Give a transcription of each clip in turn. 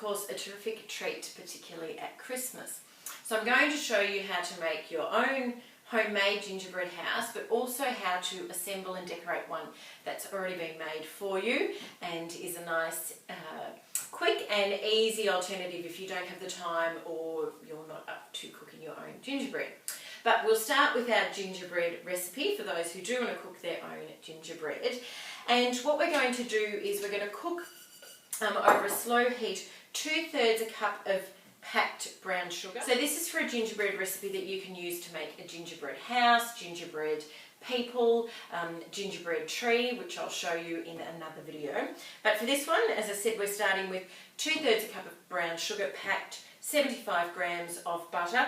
course a terrific treat, particularly at Christmas. So I'm going to show you how to make your own homemade gingerbread house, but also how to assemble and decorate one that's already been made for you and is a nice, quick and easy alternative if you don't have the time or you're not up to cooking your own gingerbread. But we'll start with our gingerbread recipe for those who do want to cook their own gingerbread. And what we're going to do is we're going to cook over a slow heat 2/3 a cup of packed brown sugar. So this is for a gingerbread recipe that you can use to make a gingerbread house, gingerbread people, gingerbread tree, which I'll show you in another video. But for this one, as I said, we're starting with 2/3 a cup of brown sugar packed, 75 grams of butter,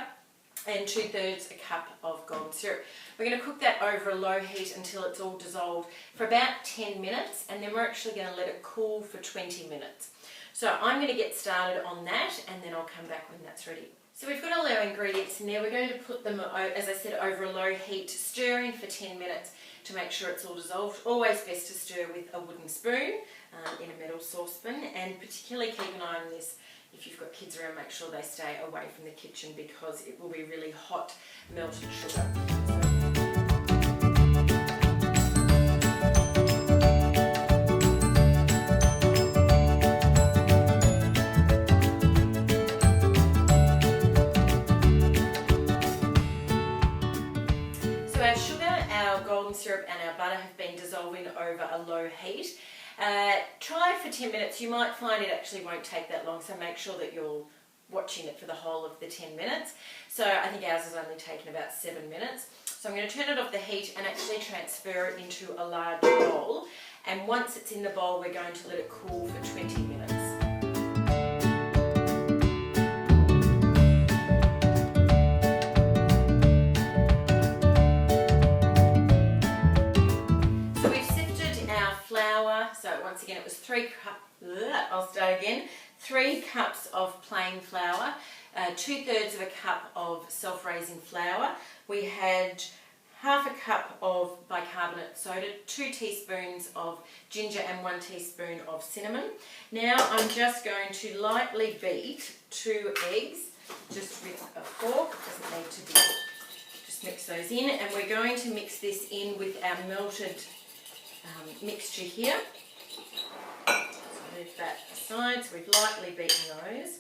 and 2/3 a cup of golden syrup. We're going to cook that over a low heat until it's all dissolved for about 10 minutes, and then we're actually going to let it cool for 20 minutes. So I'm going to get started on that, and then I'll come back when that's ready. So we've got all our ingredients in there. We're going to put them, as I said, over a low heat, stirring for 10 minutes to make sure it's all dissolved. Always best to stir with a wooden spoon in a metal saucepan, and particularly keep an eye on this. If you've got kids around, make sure they stay away from the kitchen because it will be really hot melted sugar. So our sugar, our golden syrup and our butter have been dissolving over a low heat. Try it for 10 minutes. You might find it actually won't take that long, so make sure that you're watching it for the whole of the 10 minutes. So I think ours has only taken about 7 minutes. So I'm going to turn it off the heat and actually transfer it into a large bowl. And once it's in the bowl, we're going to let it cool for 20 minutes. So once again, it was 3 cups of plain flour, 2/3 of a cup of self-raising flour. We had half a cup of bicarbonate soda, 2 teaspoons of ginger and 1 teaspoon of cinnamon. Now I'm just going to lightly beat 2 eggs just with a fork. It doesn't need to be, just mix those in, and we're going to mix this in with our melted mixture here. So move that aside. So we've lightly beaten those,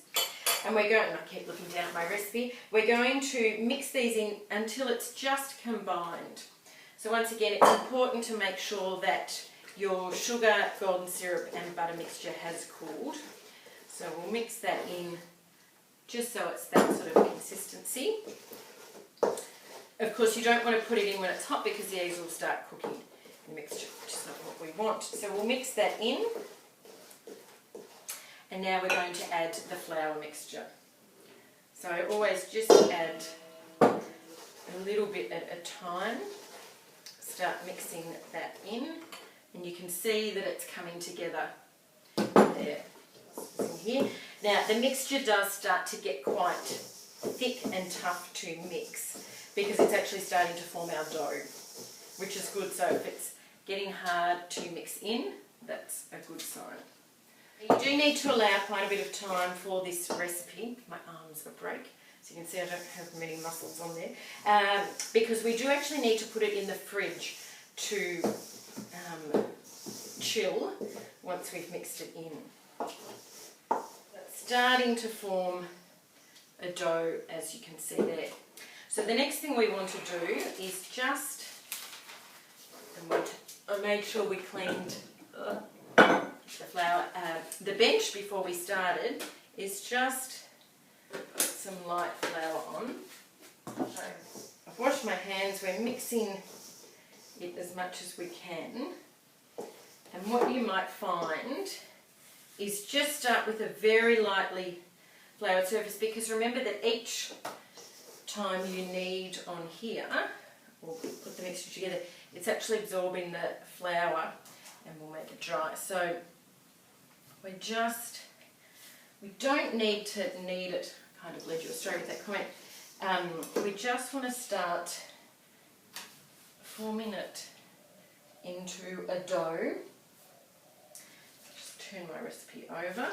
and we're going, and I keep looking down at my recipe, we're going to mix these in until it's just combined. So once again, it's important to make sure that your sugar, golden syrup and butter mixture has cooled. So we'll mix that in just so it's that sort of consistency. Of course, you don't want to put it in when it's hot because the eggs will start cooking the mixture, which is not what we want. So we'll mix that in. And now we're going to add the flour mixture. So I always just add a little bit at a time. Start mixing that in, and you can see that it's coming together there. In here. Now the mixture does start to get quite thick and tough to mix because it's actually starting to form our dough, which is good. So if it's getting hard to mix in, that's a good sign. You do need to allow quite a bit of time for this recipe. My arms are break, so you can see I don't have many muscles on there, because we do actually need to put it in the fridge to chill once we've mixed it in. It's starting to form a dough, as you can see there. So the next thing we want to do is just, I made sure we cleaned the flour, the bench before we started, is just put some light flour on. So I've washed my hands, we're mixing it as much as we can. And what you might find is just start with a very lightly floured surface, because remember that each time you knead on here, or put the mixture together, it's actually absorbing the flour and will make it dry. So we don't need to knead it, kind of led you astray with that comment. We just want to start forming it into a dough. Just turn my recipe over.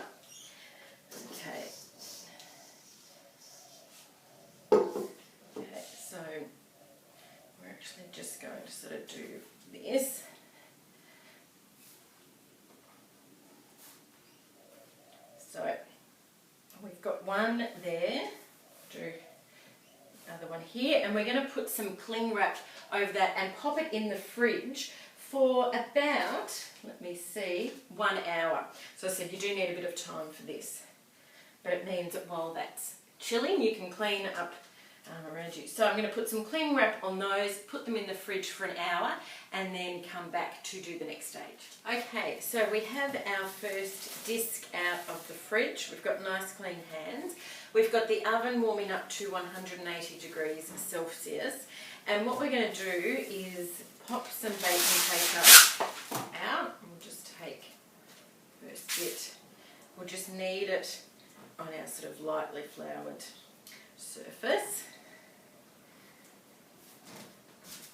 Okay. Okay, so we're actually just going to sort of do this. So we've got one there, do another one here, and we're going to put some cling wrap over that and pop it in the fridge for about, let me see, 1 hour. So I said you do need a bit of time for this, but it means that while that's chilling you can clean up around you. So I'm going to put some cling wrap on those, put them in the fridge for an hour, and then come back to do the next stage. Okay, so we have our first disc out of the fridge. We've got nice clean hands. We've got the oven warming up to 180 degrees Celsius, and what we're going to do is pop some baking paper out. We'll just take the first bit. We'll just knead it on our sort of lightly floured surface.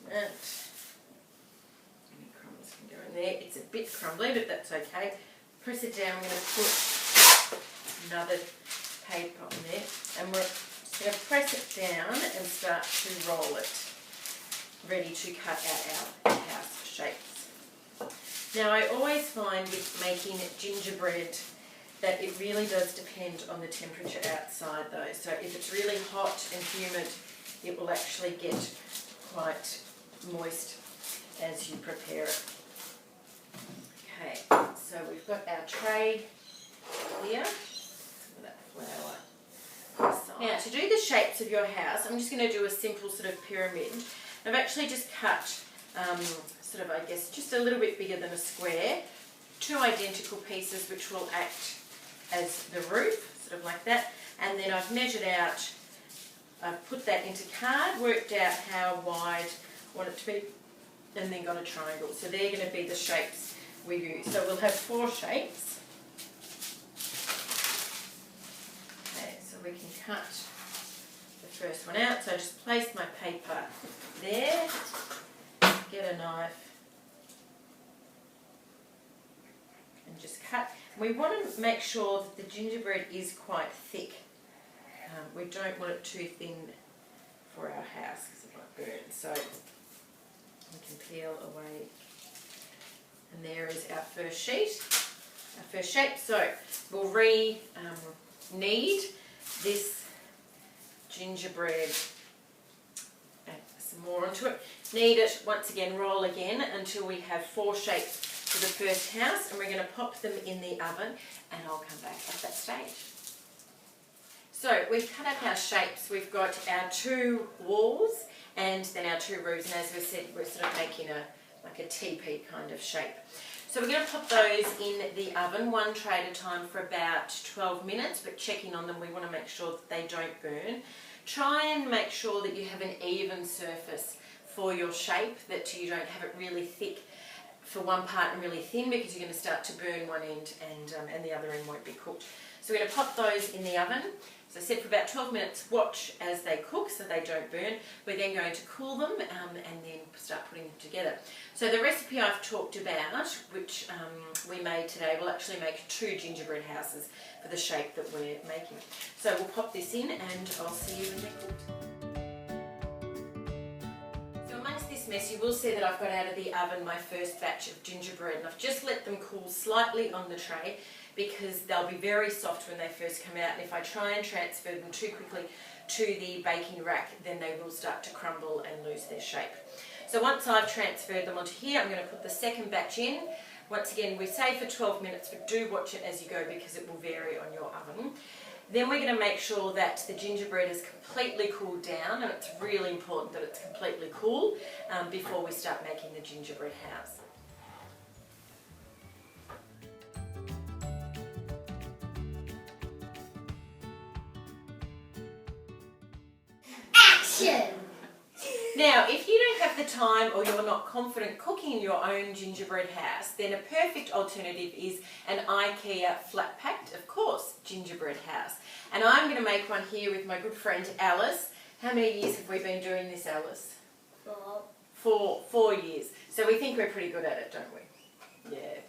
That. Any crumbs can go in there. It's a bit crumbly, but that's okay. Press it down. I'm going to put another paper on there, and we're just going to press it down and start to roll it, ready to cut out our house shapes. Now, I always find with making gingerbread that it really does depend on the temperature outside though. So if it's really hot and humid, it will actually get quite moist as you prepare it. Okay, so we've got our tray here. Some of that flour. Now, to do the shapes of your house, I'm just going to do a simple sort of pyramid. I've actually just cut sort of, I guess, just a little bit bigger than a square, 2 identical pieces which will act as the roof, sort of like that, and then I've measured out, I've put that into card, worked out how wide I want it to be, and then got a triangle. So they're going to be the shapes we use. So we'll have 4 shapes. Okay, so we can cut the first one out. So I just place my paper there, get a knife, and just cut. We want to make sure that the gingerbread is quite thick. We don't want it too thin for our house because it might burn. So we can peel away. And there is our first sheet, our first shape. So we'll knead this gingerbread, add some more onto it. Knead it once again, roll again until we have 4 shapes for the first house, and we're going to pop them in the oven, and I'll come back at that stage. So we've cut up our shapes. We've got our 2 walls and then our 2 roofs, and as we said, we're sort of making like a teepee kind of shape. So we're going to pop those in the oven, 1 tray at a time, for about 12 minutes, but checking on them, we want to make sure that they don't burn. Try and make sure that you have an even surface for your shape, that you don't have it really thick for one part and really thin, because you're going to start to burn one end and the other end won't be cooked. So we're going to pop those in the oven. As I said, for about 12 minutes, watch as they cook so they don't burn. We're then going to cool them and then start putting them together. So the recipe I've talked about, which we made today, will actually make 2 gingerbread houses for the shape that we're making. So we'll pop this in and I'll see you when they're cooked. So amongst this mess, you will see that I've got out of the oven my first batch of gingerbread, and I've just let them cool slightly on the tray, because they'll be very soft when they first come out, and if I try and transfer them too quickly to the baking rack, then they will start to crumble and lose their shape. So once I've transferred them onto here, I'm going to put the second batch in. Once again, we say for 12 minutes, but do watch it as you go because it will vary on your oven. Then we're going to make sure that the gingerbread is completely cooled down, and it's really important that it's completely cool before we start making the gingerbread house. Now, if you don't have the time or you're not confident cooking in your own gingerbread house, then a perfect alternative is an Ikea flat packed, of course, gingerbread house. And I'm going to make one here with my good friend Alice. How many years have we been doing this, Alice? 4. 4 years. So we think we're pretty good at it, don't we? Yeah.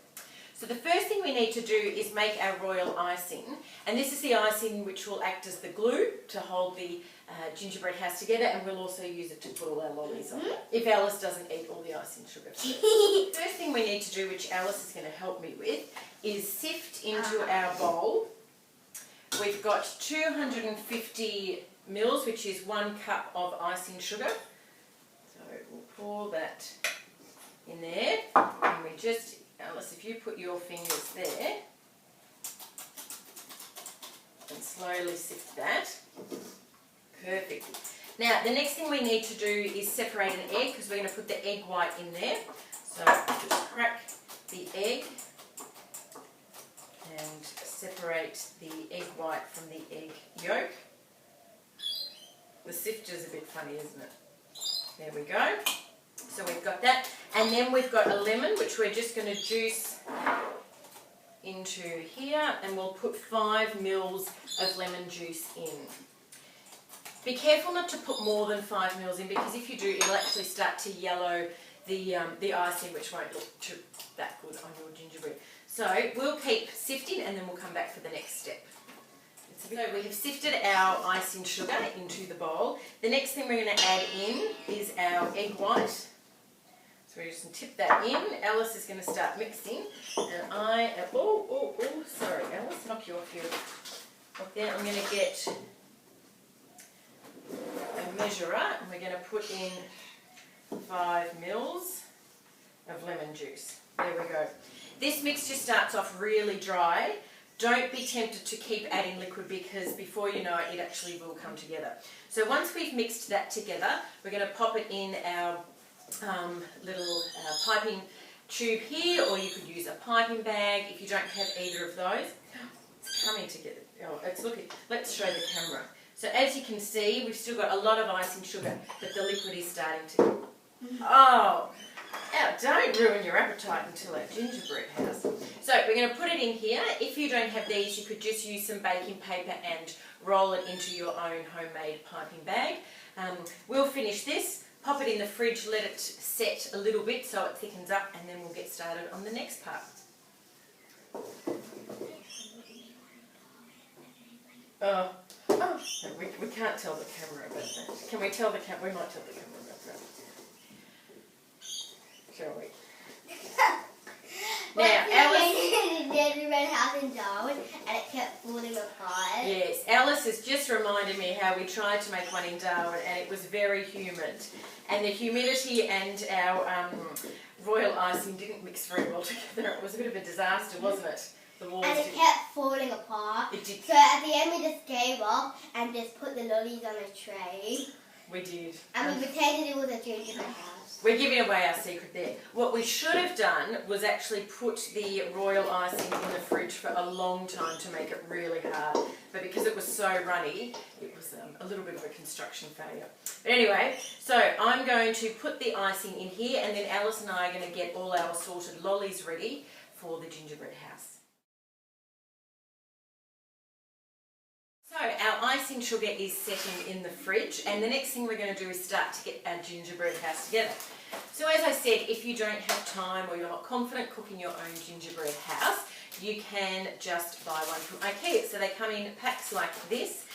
So the first thing we need to do is make our royal icing, and this is the icing which will act as the glue to hold the gingerbread house together, and we'll also use it to put all our lollies on if Alice doesn't eat all the icing sugar. First thing we need to do, which Alice is going to help me with, is sift into our bowl. We've got 250 mils, which is 1 cup of icing sugar. So we'll pour that in there, and we just, Alice, if you put your fingers there and slowly sift that. Perfect. Now the next thing we need to do is separate an egg, because we're going to put the egg white in there. So just crack the egg and separate the egg white from the egg yolk. The sifter's a bit funny, isn't it? There we go. So we've got that, and then we've got a lemon which we're just going to juice into here, and we'll put 5 mils of lemon juice in. Be careful not to put more than 5 mils in, because if you do, it'll actually start to yellow the icing, which won't look that good on your gingerbread. So we'll keep sifting, and then we'll come back for the next step. So we have sifted our icing sugar into the bowl. The next thing we're going to add in is our egg white. So we're just going to tip that in. Alice is going to start mixing, and I am, sorry Alice, knock you off your, up there. I'm going to get a measurer, and we're going to put in 5 mils of lemon juice. There we go. This mixture starts off really dry. Don't be tempted to keep adding liquid, because before you know it, it actually will come together. So once we've mixed that together, we're going to pop it in our little piping tube here, or you could use a piping bag if you don't have either of those. It's coming together. Oh, it's looking. Let's show the camera. So as you can see, we've still got a lot of icing sugar, but the liquid is starting to... Oh! Don't ruin your appetite until our gingerbread house. So we're going to put it in here. If you don't have these, you could just use some baking paper and roll it into your own homemade piping bag. We'll finish this, pop it in the fridge, let it set a little bit so it thickens up, and then we'll get started on the next part. We can't tell the camera about that. Can we tell the camera? We might tell the camera about that. Shall we? Now, Alice... Gingerbread house in Darwin, and it kept falling apart. Yes, Alice has just reminded me how we tried to make one in Darwin, and it was very humid. And the humidity and our royal icing didn't mix very well together. It was a bit of a disaster, wasn't it? The walls and it kept falling apart. It did. So at the end we just gave up and just put the lollies on a tray. We did. And we pretended it was a gingerbread house. We're giving away our secret there. What we should have done was actually put the royal icing in the fridge for a long time to make it really hard. But because it was so runny, it was a little bit of a construction failure. But anyway, so I'm going to put the icing in here, and then Alice and I are going to get all our assorted lollies ready for the gingerbread house. So our icing sugar is setting in the fridge, and the next thing we're going to do is start to get our gingerbread house together. So as I said, if you don't have time or you're not confident cooking your own gingerbread house, you can just buy one from Ikea. So they come in packs like this,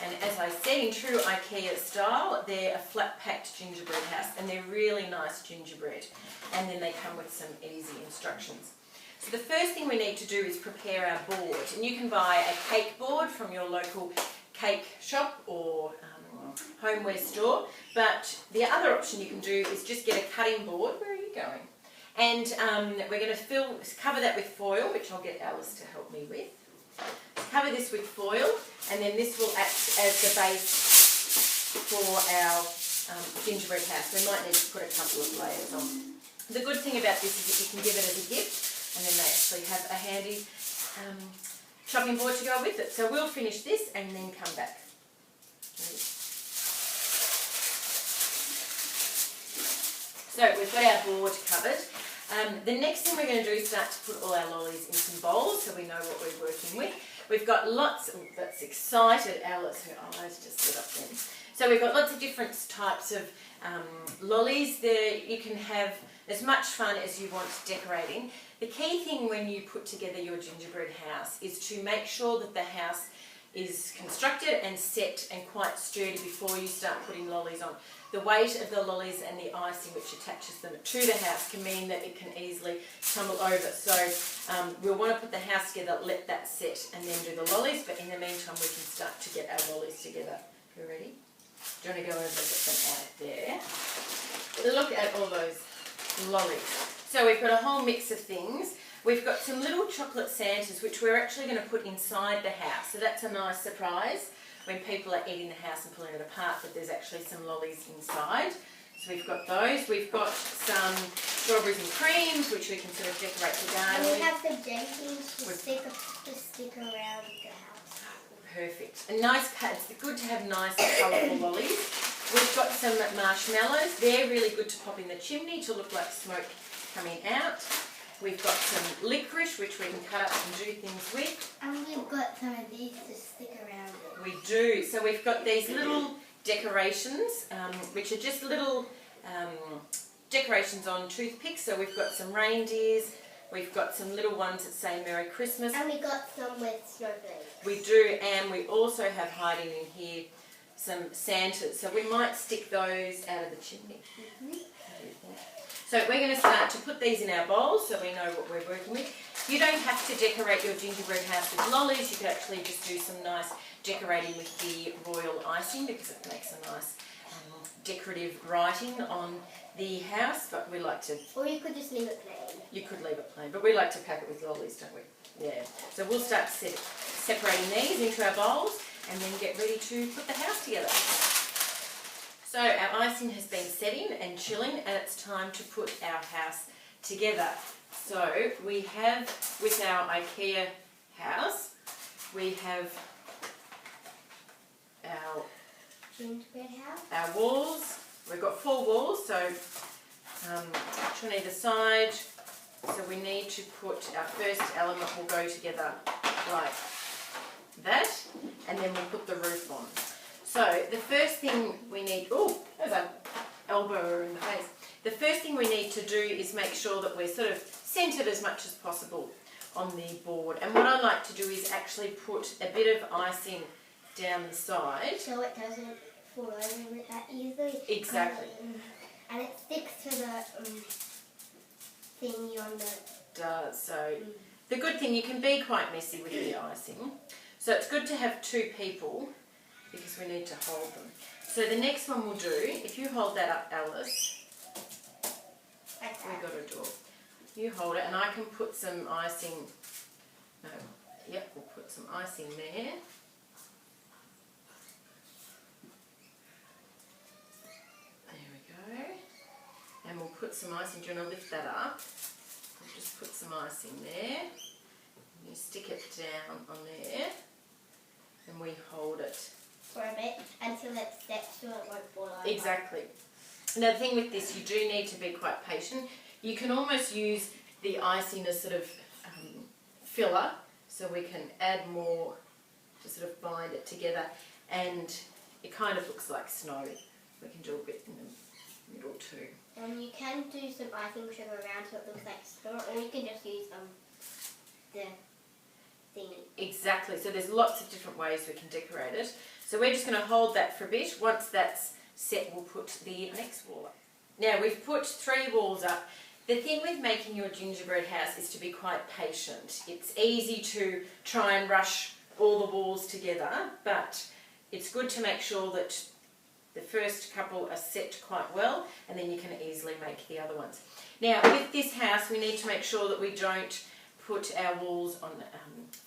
and as I said, in true Ikea style, they're a flat packed gingerbread house, and they're really nice gingerbread, and then they come with some easy instructions. So the first thing we need to do is prepare our board, and you can buy a cake board from your local cake shop or homeware store, but the other option you can do is just get a cutting board. Where are you going? And we're going to cover that with foil, which I'll get Alice to help me with. Cover this with foil, and then this will act as the base for our gingerbread house. We might need to put a couple of layers on. The good thing about this is that you can give it as a gift, and then they actually have a handy chopping board to go with it. So we'll finish this and then come back. So we've got our board covered. The next thing we're going to do is start to put all our lollies in some bowls so we know what we're working with. We've got lots, that's excited Alice, her eyes just lit up then. So we've got lots of different types of lollies. You can have as much fun as you want decorating. The key thing when you put together your gingerbread house is to make sure that the house is constructed and set and quite sturdy before you start putting lollies on. The weight of the lollies and the icing which attaches them to the house can mean that it can easily tumble over. So we'll want to put the house together, let that set and then do the lollies, but in the meantime we can start to get our lollies together. You ready? Do you want to go over and get them out there? Look at all those lollies. So we've got a whole mix of things. We've got some little chocolate Santas which we're actually going to put inside the house. So that's a nice surprise when people are eating the house and pulling it apart, that there's actually some lollies inside. So we've got those. We've got some strawberries and creams which we can sort of decorate the garden with. And we have the Jenkins to stick around the house. Perfect. And nice cuts. It's good to have nice colourful lollies. We've got some marshmallows. They're really good to pop in the chimney to look like smoke coming out. We've got some licorice which we can cut up and do things with. And we've got some of these to stick around it. We do. So we've got these little decorations which are just little decorations on toothpicks. So we've got some reindeers. We've got some little ones that say Merry Christmas. And we got some with snowflakes. We do, and we also have hiding in here some Santas. So we might stick those out of the chimney. So we're going to start to put these in our bowls so we know what we're working with. You don't have to decorate your gingerbread house with lollies. You could actually just do some nice decorating with the royal icing because it makes a nice decorative writing on the house, but we like to... Or you could just leave it plain. You could leave it plain, but we like to pack it with lollies, don't we? Yeah. So we'll start separating these into our bowls and then get ready to put the house together. So our icing has been setting and chilling and it's time to put our house together. So we have, with our Ikea house, we have our Gingerbread house. Our walls. We've got 4 walls, so each on either side. So we need to put our first element will go together like that, and then we'll put the roof on. So the first thing we need, oh, there's an elbow in the face. The first thing we need to do is make sure that we're sort of centered as much as possible on the board. And what I like to do is actually put a bit of icing down the side. So it doesn't fall over that easily. Exactly. And it sticks to the thingy on the... Does. So the good thing, you can be quite messy with the icing. So it's good to have 2 people because we need to hold them. So the next one we'll do, if you hold that up, Alice. We've got a door. You hold it and I can put some icing, no, yep, we'll put some icing there. There we go. And we'll put some icing, do you want to lift that up? We'll just put some icing there. And you stick it down on there. And we hold it. For a bit, until it's set so it won't fall over. Exactly. Now the thing with this, you do need to be quite patient. You can almost use the icing as sort of filler, so we can add more to sort of bind it together, and it kind of looks like snow. We can do a bit in the middle too. And you can do some icing sugar around so it looks like snow, or you can just use the thingy. Exactly, so there's lots of different ways we can decorate it. So we're just going to hold that for a bit. Once that's set, we'll put the next wall up. Now we've put 3 walls up. The thing with making your gingerbread house is to be quite patient. It's easy to try and rush all the walls together, but it's good to make sure that the first couple are set quite well, and then you can easily make the other ones. Now with this house, we need to make sure that we don't put our walls on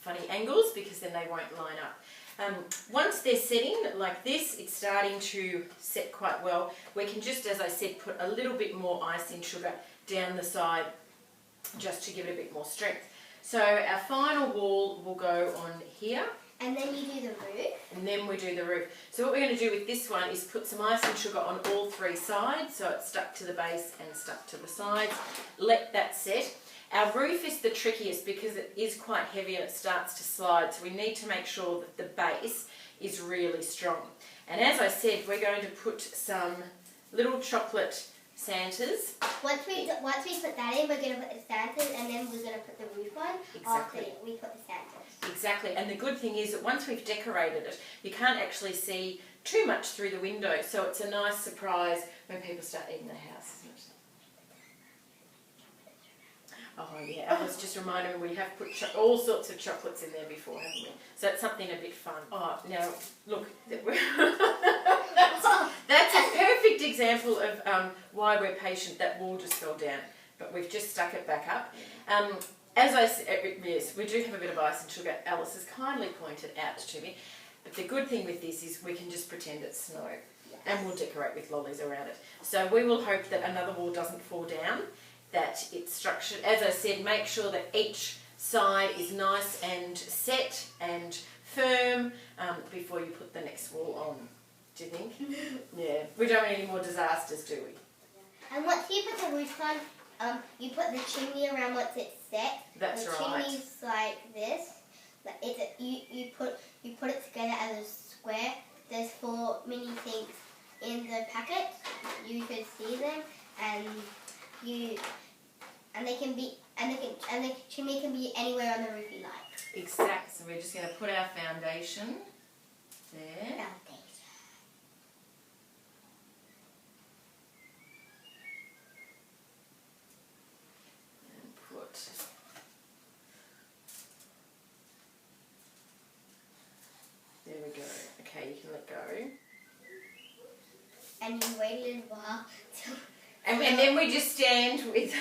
funny angles because then they won't line up. Once they're setting like this, it's starting to set quite well. We can just, as I said, put a little bit more icing sugar down the side just to give it a bit more strength. So our final wall will go on here. And then you do the roof. And then we do the roof. So what we're going to do with this one is put some icing sugar on all 3 sides, so it's stuck to the base and stuck to the sides. Let that set. Our roof is the trickiest because it is quite heavy and it starts to slide, so we need to make sure that the base is really strong. And as I said, we're going to put some little chocolate Santas. Once we put that in, we're going to put the Santas and then we're going to put the roof on. Exactly. After we put the Santas. Exactly, and the good thing is that once we've decorated it, you can't actually see too much through the window, so it's a nice surprise when people start eating the house, isn't it? Oh yeah, I was just reminding me we have put all sorts of chocolates in there before, haven't we? So it's something a bit fun. Oh, now look, that's a perfect example of why we're patient. That wall just fell down, but we've just stuck it back up. As I said, yes, we do have a bit of icing sugar. Alice has kindly pointed out to me. But the good thing with this is we can just pretend it's snow, and we'll decorate with lollies around it. So we will hope that another wall doesn't fall down, that it's structured. As I said, make sure that each side is nice and set and firm before you put the next wall on. Do you think? Yeah. We don't want any more disasters, do we? And once you put the roof on, you put the chimney around once it's set. That's right. The chimney's like this. Like you put it together as a square. There's 4 mini things in the packet. You can see them, and the chimney can be anywhere on the roof you like. Exactly. So we're just going to put our foundation there. There we go. Okay, you can let go. And you wait a little while. And then we just stand with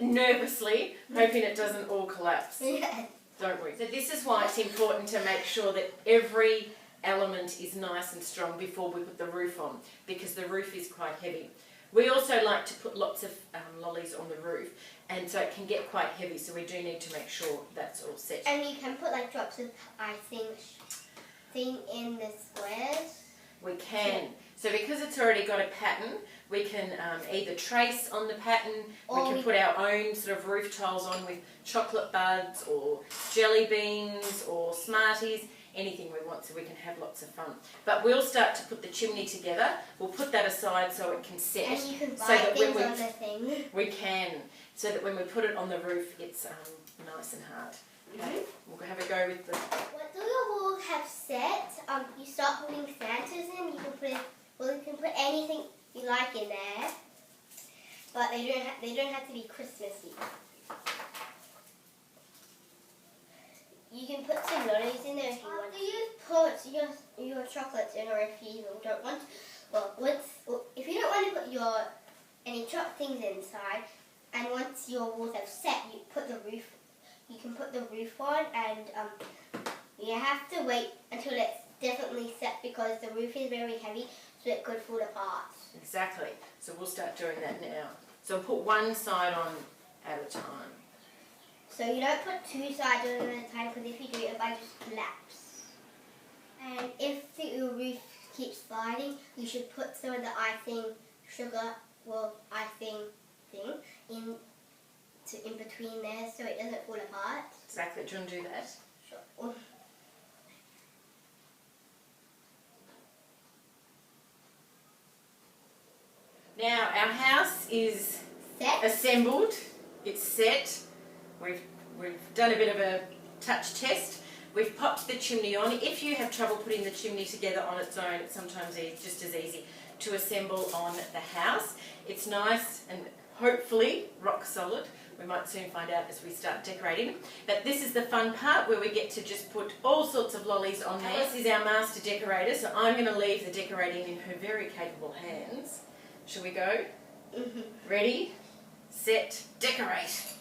nervously, hoping it doesn't all collapse. Yeah. Don't we? So this is why it's important to make sure that every element is nice and strong before we put the roof on, because the roof is quite heavy. We also like to put lots of lollies on the roof, and so it can get quite heavy, so we do need to make sure that's all set. And you can put like drops of icing thing in the squares. We can. So because it's already got a pattern, we can either trace on the pattern, or we can put our own sort of roof tiles on with chocolate buds or jelly beans or Smarties, anything we want, so we can have lots of fun. But we'll start to put the chimney together. We'll put that aside so it can set. And you can so write that things when on the thing. We can, so that when we put it on the roof, it's nice and hard. Okay, we'll have a go with the... Once all your walls have set, you start putting Santas in. You can put anything you like in there, but they don't have to be Christmassy. You can put some lollies in there if you want. After you put your chocolates in, or if you don't want, if you don't want to put any things inside, and once your walls have set, you can put the roof on, and you have to wait until it's definitely set, because the roof is very heavy, so it could fall apart. Exactly. So we'll start doing that now. So put one side on at a time. So you don't put 2 sides on at a time, because if you do, it might just collapse. And if your roof keeps sliding, you should put some of the icing thing in between there, so it doesn't fall apart. Exactly. Do you want to do that? Sure. Now our house is Set. assembled. It's set. We've done a bit of a touch test. We've popped the chimney on. If you have trouble putting the chimney together on its own, it's sometimes just as easy to assemble on the house. It's nice and hopefully rock solid. We might soon find out as we start decorating. But this is the fun part, where we get to just put all sorts of lollies on there. Alice is our master decorator, so I'm going to leave the decorating in her very capable hands. Shall we go? Mm-hmm. Ready, set, decorate.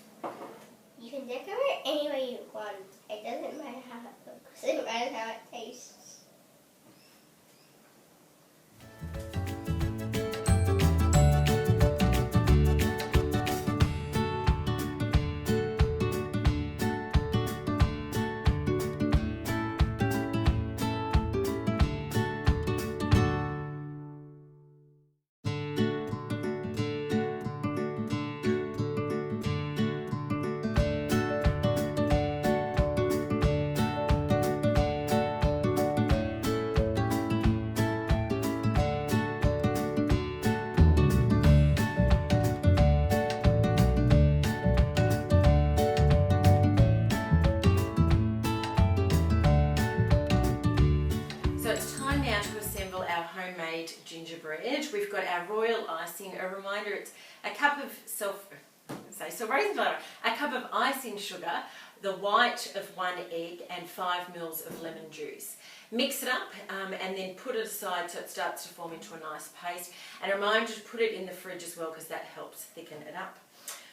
You can decorate any way you want. It doesn't matter how it looks. It doesn't matter how it tastes. now to assemble our homemade gingerbread. We've got our royal icing. A reminder, it's a cup of a cup of icing sugar, the white of 1 egg and 5 mils of lemon juice. Mix it up and then put it aside so it starts to form into a nice paste. And a reminder to put it in the fridge as well because that helps thicken it up.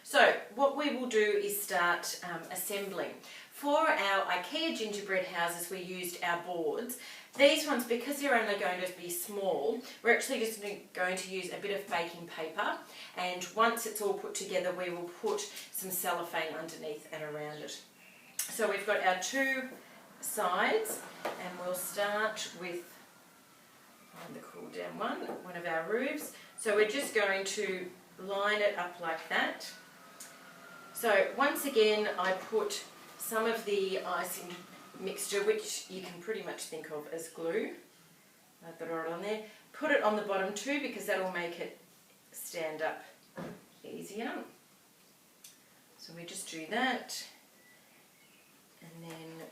So what we will do is start assembling. For our Ikea gingerbread houses we used our boards. These ones, because they're only going to be small, we're actually just going to use a bit of baking paper, and once it's all put together we will put some cellophane underneath and around it. So we've got our 2 sides, and we'll start with the cool down one of our roofs. So we're just going to line it up like that. So once again I put some of the icing mixture, which you can pretty much think of as glue. I've got it right on there. Put it on the bottom too because that will make it stand up easier. So we just do that, and then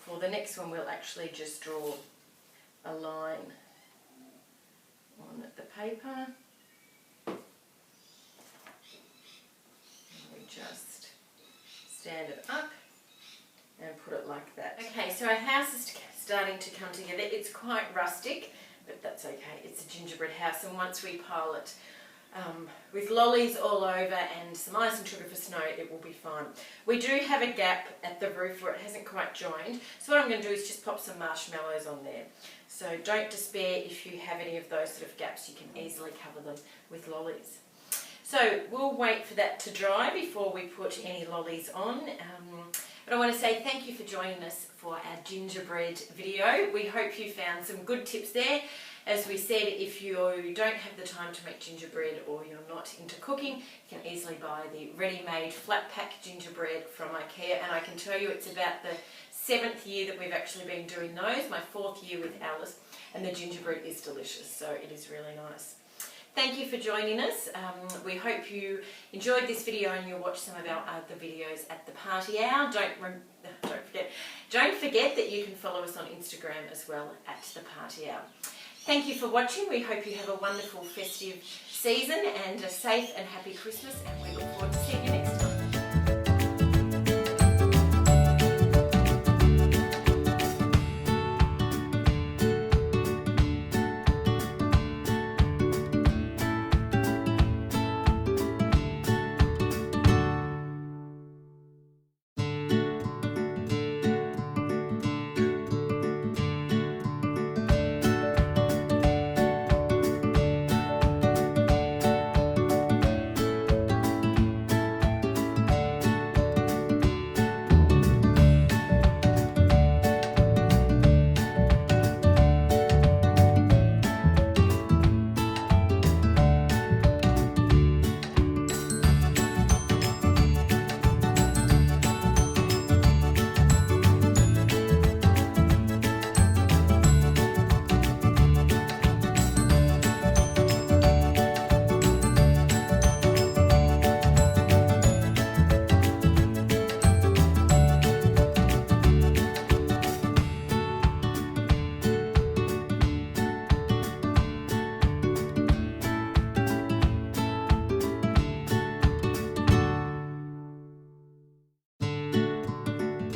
for the next one we'll actually just draw a line on the paper. And we just stand it up and put it like that. Okay, so our house is starting to come together. It's quite rustic, but that's okay. It's a gingerbread house, and once we pile it with lollies all over and some ice and sugar for snow, it will be fine. We do have a gap at the roof where it hasn't quite joined, so what I'm going to do is just pop some marshmallows on there. So don't despair if you have any of those sort of gaps, you can easily cover them with lollies. So we'll wait for that to dry before we put any lollies on. But I want to say thank you for joining us for our gingerbread video. We hope you found some good tips there. As we said, if you don't have the time to make gingerbread or you're not into cooking, you can easily buy the ready-made flat pack gingerbread from Ikea, and I can tell you it's about the 7th year that we've actually been doing those, my 4th year with Alice, and the gingerbread is delicious, so it is really nice. Thank you for joining us. We hope you enjoyed this video and you'll watch some of our other videos at the party hour. Don't forget that you can follow us on Instagram as well at the party hour. Thank you for watching. We hope you have a wonderful festive season and a safe and happy Christmas, and we look forward to seeing you next time.